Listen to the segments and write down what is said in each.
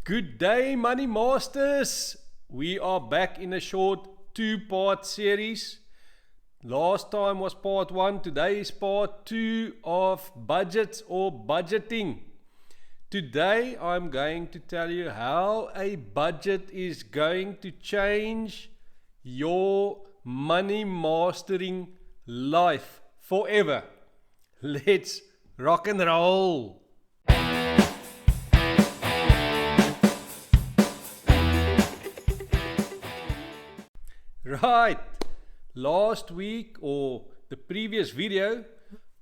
Good day, Money Masters. We are back in a short two-part series. Last time was part 1, today is part 2 of budgets or budgeting. Today I'm going to tell you how a budget is going to change your money mastering life forever. Let's rock and roll. Right, last week or the previous video,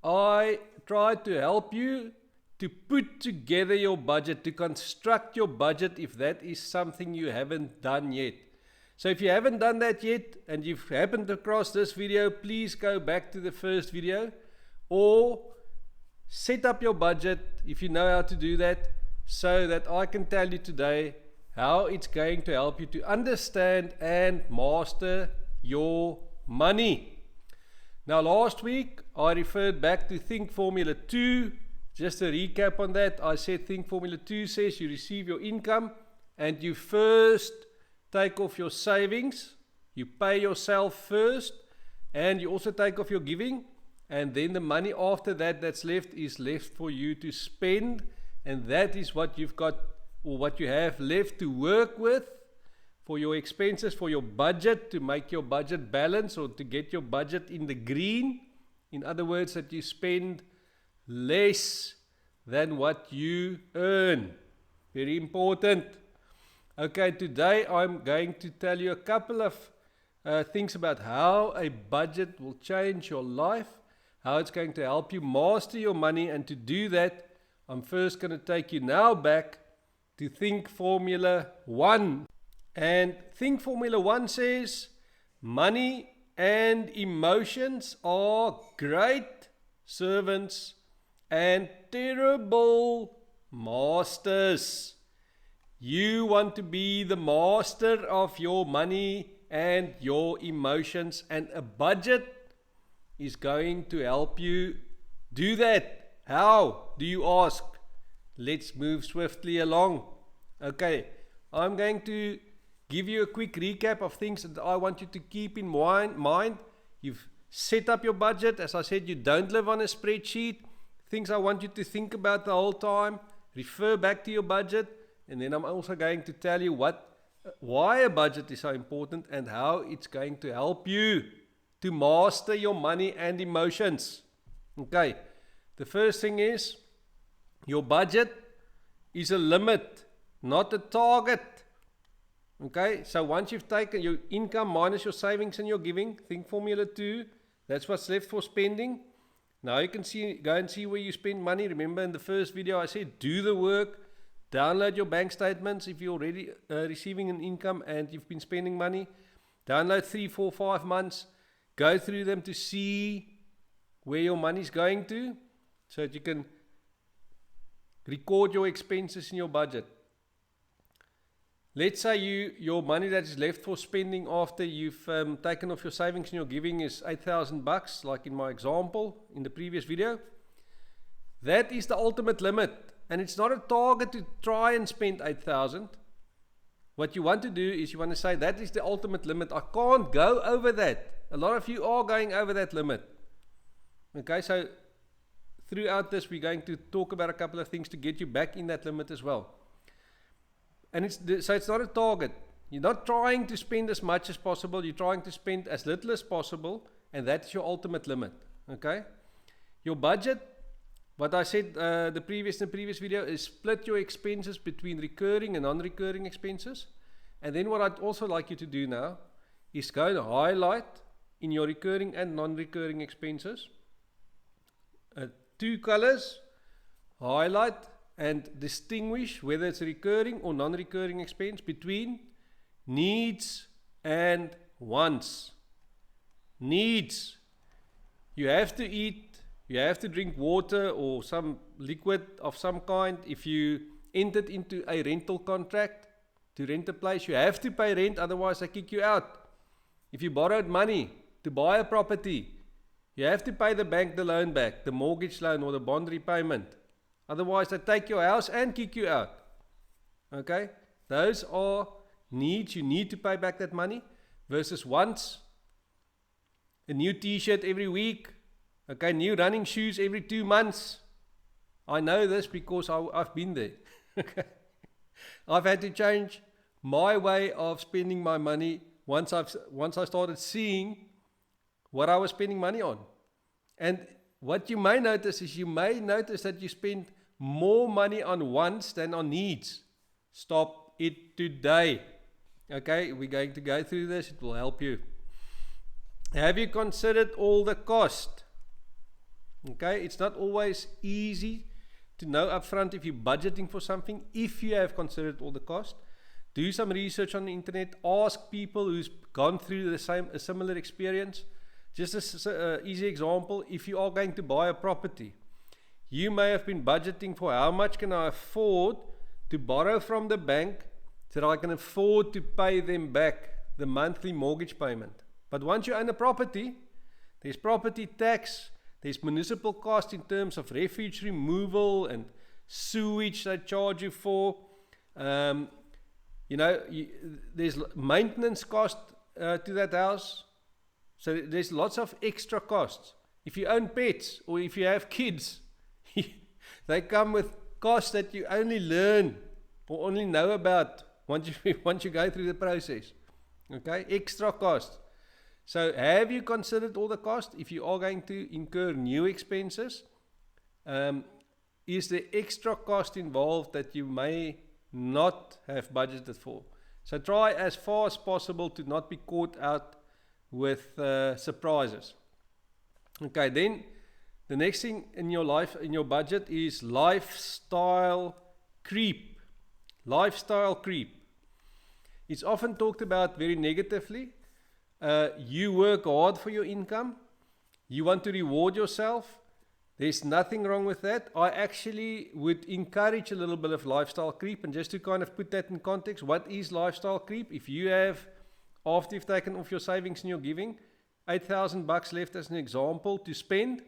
I tried to help you to put together your budget, to construct your budget if that is something you haven't done yet. So if you haven't done that yet and you've happened across this video, please go back to the first video or set up your budget if you know how to do that, so that I can tell you today how it's going to help you to understand and master your money. Now, last week I referred back to Think Formula 2. Just a recap on that, I said Think Formula 2 says you receive your income and you first take off your savings, you pay yourself first, and you also take off your giving, and then the money after that that's left is left for you to spend, and that is what you've got, or what you have left to work with for your expenses, for your budget, to make your budget balance or to get your budget in the green. In other words, that you spend less than what you earn. Very important. Okay, today I'm going to tell you a couple of things about how a budget will change your life, how it's going to help you master your money, and to do that, I'm first going to take you now back to Think Formula 1. And Think Formula 1 says, money and emotions are great servants and terrible masters. You want to be the master of your money and your emotions, and a budget is going to help you do that. How, do you ask? Let's move swiftly along. Okay, I'm going to give you a quick recap of things that I want you to keep in mind. You've set up your budget. As I said, you don't live on a spreadsheet. Things I want you to think about the whole time. Refer back to your budget. And then I'm also going to tell you why a budget is so important and how it's going to help you to master your money and emotions. Okay, the first thing is, your budget is a limit, not a target. Okay, so once you've taken your income minus your savings and your giving, Think Formula 2, that's what's left for spending. Now you can go and see where you spend money. Remember in the first video I said, do the work, download your bank statements if you're already receiving an income and you've been spending money. Download 3, 4, 5 months, go through them to see where your money's going to, so that you can record your expenses in your budget. Let's say your money that is left for spending after you've taken off your savings and your giving is $8,000, like in my example in the previous video. That is the ultimate limit, and it's not a target to try and spend 8,000. What you want to do is you want to say that is the ultimate limit. I can't go over that. A lot of you are going over that limit. Okay, so throughout this, we're going to talk about a couple of things to get you back in that limit as well. And so it's not a target. You're not trying to spend as much as possible. You're trying to spend as little as possible, and that's your ultimate limit. Okay? Your budget, what I said in the previous video, is split your expenses between recurring and non-recurring expenses. And then what I'd also like you to do now is go and highlight in your recurring and non-recurring expenses 2 colors, highlight and distinguish whether it's a recurring or non-recurring expense between needs and wants. Needs. You have to eat, you have to drink water or some liquid of some kind. If you entered into a rental contract to rent a place, you have to pay rent, otherwise they kick you out. If you borrowed money to buy a property, you have to pay the bank the loan back, the mortgage loan or the bond repayment. Otherwise, they take your house and kick you out. Okay? Those are needs. You need to pay back that money versus wants. A new t-shirt every week. Okay, new running shoes every 2 months. I know this because I've been there. Okay. I've had to change my way of spending my money once I started seeing what I was spending money on. And what you may notice is you may notice that you spend more money on wants than on needs. Stop it today. Okay, we're going to go through this. It will help you. Have you considered all the cost? Okay, it's not always easy to know upfront if you're budgeting for something. If you have considered all the cost, do some research on the internet. Ask people who's gone through a similar experience. Just an easy example, if you are going to buy a property, you may have been budgeting for how much can I afford to borrow from the bank so that I can afford to pay them back the monthly mortgage payment. But once you own a property, there's property tax, there's municipal cost in terms of refuge removal and sewage they charge you for. There's maintenance cost to that house. So there's lots of extra costs. If you own pets or if you have kids, they come with costs that you only learn or only know about once you go through the process. Okay, extra costs. So have you considered all the cost? If you are going to incur new expenses, is there extra cost involved that you may not have budgeted for? So try as far as possible to not be caught out with surprises. Okay, then the next thing in your life, in your budget, is lifestyle creep. Lifestyle creep. It's often talked about very negatively. You work hard for your income. You want to reward yourself. There's nothing wrong with that. I actually would encourage a little bit of lifestyle creep. And just to kind of put that in context, what is lifestyle creep? If you have, after you've taken off your savings and your giving, $8,000 left as an example to spend,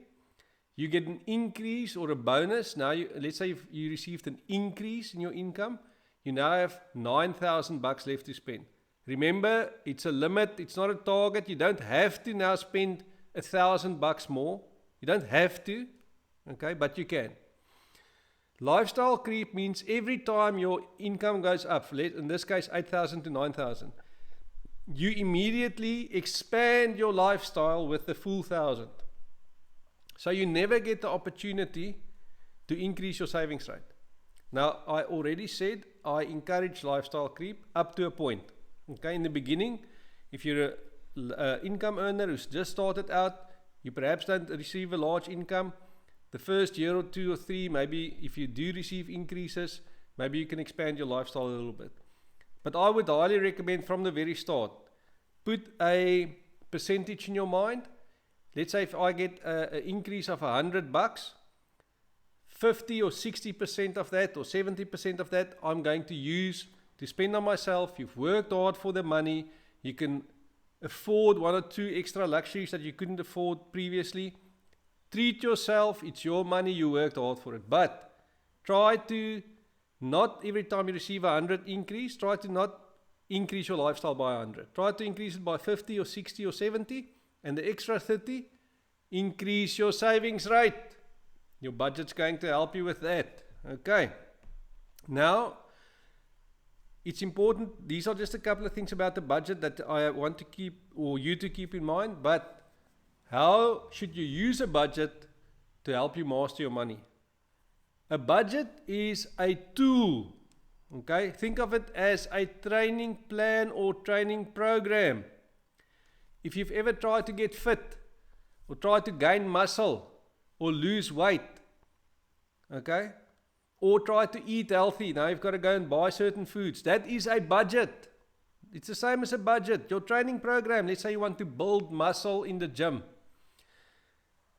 you get an increase or a bonus. Now, let's say you received an increase in your income, you now have $9,000 left to spend. Remember, it's a limit, it's not a target. You don't have to now spend $1,000 more. You don't have to, okay, but you can. Lifestyle creep means every time your income goes up, in this case 8,000 to 9,000, you immediately expand your lifestyle with the full 1,000. So you never get the opportunity to increase your savings rate. Now, I already said I encourage lifestyle creep up to a point. Okay, in the beginning, if you're an income earner who's just started out, you perhaps don't receive a large income. The first year or 2 or 3, maybe if you do receive increases, maybe you can expand your lifestyle a little bit. But I would highly recommend from the very start, put a percentage in your mind. Let's say if I get an increase of $100, 50 or 60% of that or 70% of that I'm going to use to spend on myself. You've worked hard for the money. You can afford 1 or 2 extra luxuries that you couldn't afford previously. Treat yourself. It's your money. You worked hard for it. But try to not every time you receive a 100 increase, try to not increase your lifestyle by 100. Try to increase it by 50 or 60 or 70. And the extra 30, increase your savings rate. Your budget's going to help you with that. Okay. Now, it's important. These are just a couple of things about the budget that I want to keep, or you to keep in mind. But how should you use a budget to help you master your money? A budget is a tool. Okay, think of it as a training plan or training program. If you've ever tried to get fit, or tried to gain muscle, or lose weight, okay, or try to eat healthy. Now you've got to go and buy certain foods. That is a budget. It's the same as a budget. Your training program, let's say you want to build muscle in the gym.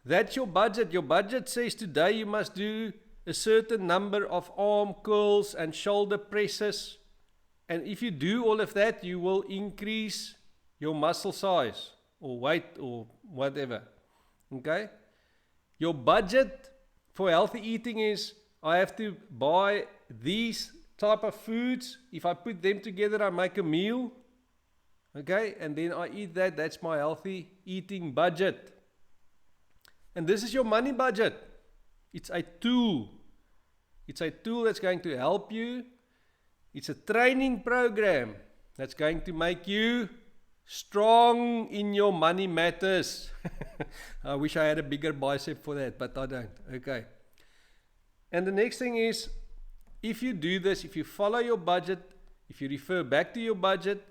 That's your budget. Your budget says today you must do a certain number of arm curls and shoulder presses. And if you do all of that, you will increase your muscle size or weight or whatever. Okay? Your budget for healthy eating is, I have to buy these type of foods. If I put them together, I make a meal. Okay, and then I eat that. That's my healthy eating budget. And this is your money budget. It's a tool. It's a tool that's going to help you. It's a training program that's going to make you strong in your money matters. I wish I had a bigger bicep for that, but I don't. Okay. And the next thing is, if you do this, if you follow your budget, if you refer back to your budget,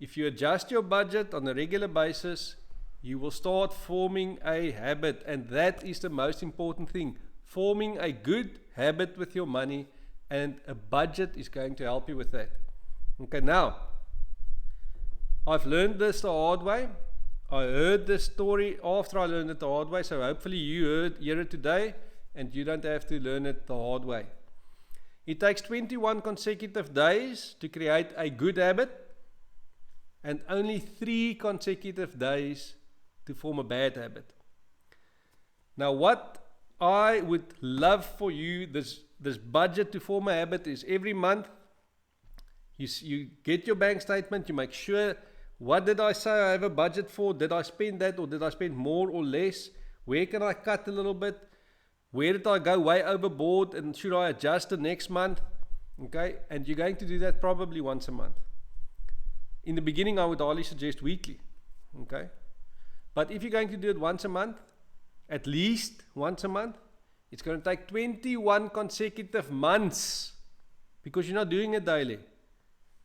if you adjust your budget on a regular basis, you will start forming a habit. And that is the most important thing. Forming a good habit with your money, and a budget is going to help you with that. Okay, now, I've learned this the hard way. I heard this story after I learned it the hard way, so hopefully you hear it today, and you don't have to learn it the hard way. It takes 21 consecutive days to create a good habit, and only 3 consecutive days to form a bad habit. Now, what I would love for you, this budget to form a habit, is every month you get your bank statement, you make sure, what did I say I have a budget for? Did I spend that, or did I spend more or less? Where can I cut a little bit? Where did I go way overboard, and should I adjust the next month? Okay, and you're going to do that probably once a month. In the beginning, I would hardly suggest weekly. Okay, but if you're going to do it once a month, at least once a month, it's going to take 21 consecutive months, because you're not doing it daily.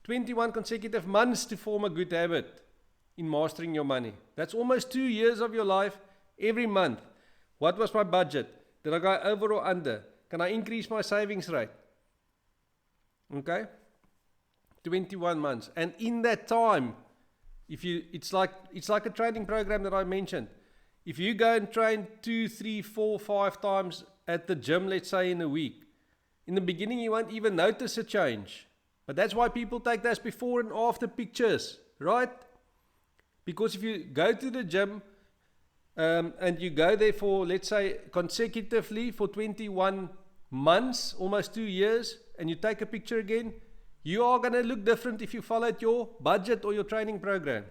21 consecutive months to form a good habit in mastering your money. That's almost 2 years of your life every month. What was my budget? Did I go over or under? Can I increase my savings rate? Okay? 21 months. And in that time, it's like a training program that I mentioned. If you go and train 2, 3, 4, 5 times at the gym, let's say in a week, in the beginning you won't even notice a change. But that's why people take those before and after pictures, right? Because if you go to the gym and you go there for, let's say, consecutively for 21 months, almost 2 years, and you take a picture again, you are going to look different if you followed your budget or your training program.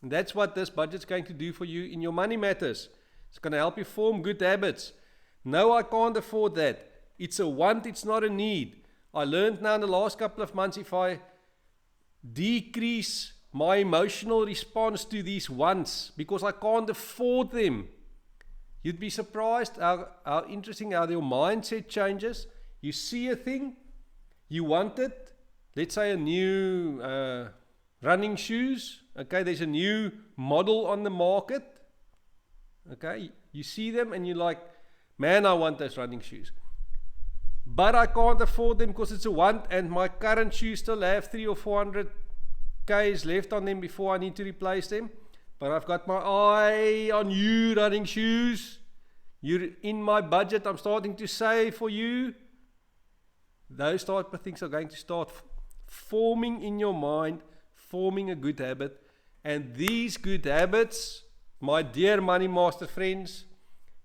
And that's what this budget's going to do for you in your money matters. It's going to help you form good habits. No, I can't afford that. It's a want, it's not a need. I learned now in the last couple of months, if I decrease my emotional response to these wants, because I can't afford them, you'd be surprised how interesting how your mindset changes. You see a thing, you want it, let's say a new running shoes, okay, there's a new model on the market, okay, you see them and you're like, man, I want those running shoes. But I can't afford them because it's a want, and my current shoes still have 300 or 400 Ks left on them before I need to replace them. But I've got my eye on you, running shoes. You're in my budget. I'm starting to save for you. Those type of things are going to start forming in your mind, forming a good habit. And these good habits, my dear Money Master friends,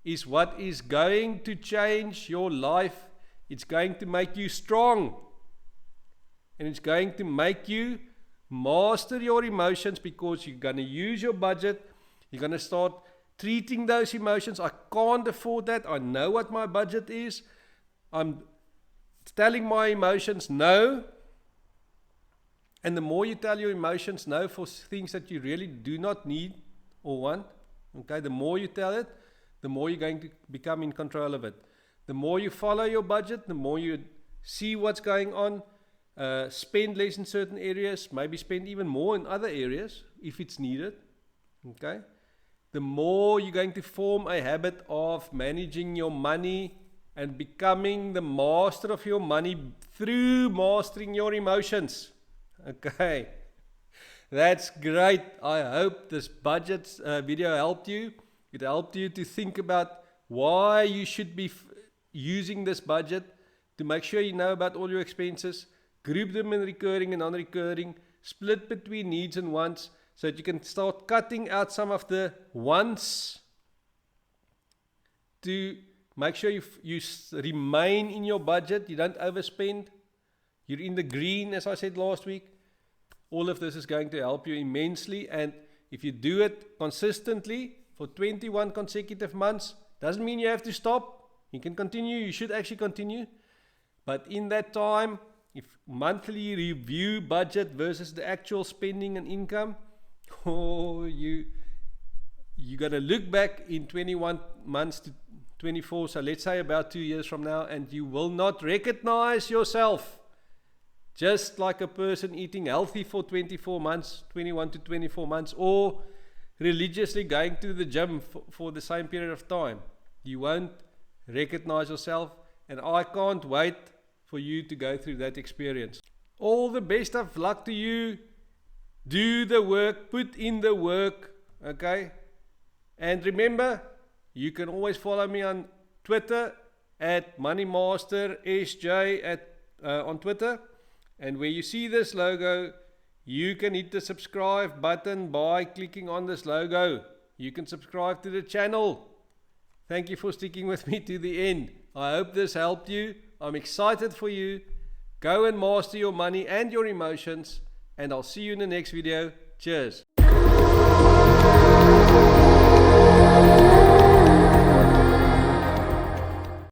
is what is going to change your life. It's going to make you strong. And it's going to make you master your emotions, because you're going to use your budget. You're going to start treating those emotions. I can't afford that. I know what my budget is. I'm telling my emotions no. And the more you tell your emotions no for things that you really do not need or want, okay, the more you tell it, the more you're going to become in control of it. The more you follow your budget, the more you see what's going on, spend less in certain areas, maybe spend even more in other areas if it's needed, okay? The more you're going to form a habit of managing your money and becoming the master of your money through mastering your emotions, okay? That's great. I hope this budget video helped you. It helped you to think about why you should be using this budget, to make sure you know about all your expenses, group them in recurring and non-recurring, split between needs and wants, so that you can start cutting out some of the wants to make sure you remain in your budget, you don't overspend, You're in the green, as I said last week. All of this is going to help you immensely. And if you do it consistently for 21 consecutive months, doesn't mean you have to stop. You can continue. You should actually continue. But in that time, if monthly review budget versus the actual spending and income, you're going to look back in 21 months to 24, so let's say about 2 years from now, and you will not recognize yourself. Just like a person eating healthy for 24 months, 21 to 24 months, or religiously going to the gym for the same period of time. You won't recognize yourself, and I can't wait for you to go through that experience. All the best of luck to you. Do the work, put in the work, okay? And remember, you can always follow me on Twitter at MoneyMasterSJ on Twitter. And where you see this logo, you can hit the subscribe button by clicking on this logo. You can subscribe to the channel. Thank you for sticking with me to the end. I hope this helped you. I'm excited for you. Go and master your money and your emotions. And I'll see you in the next video. Cheers.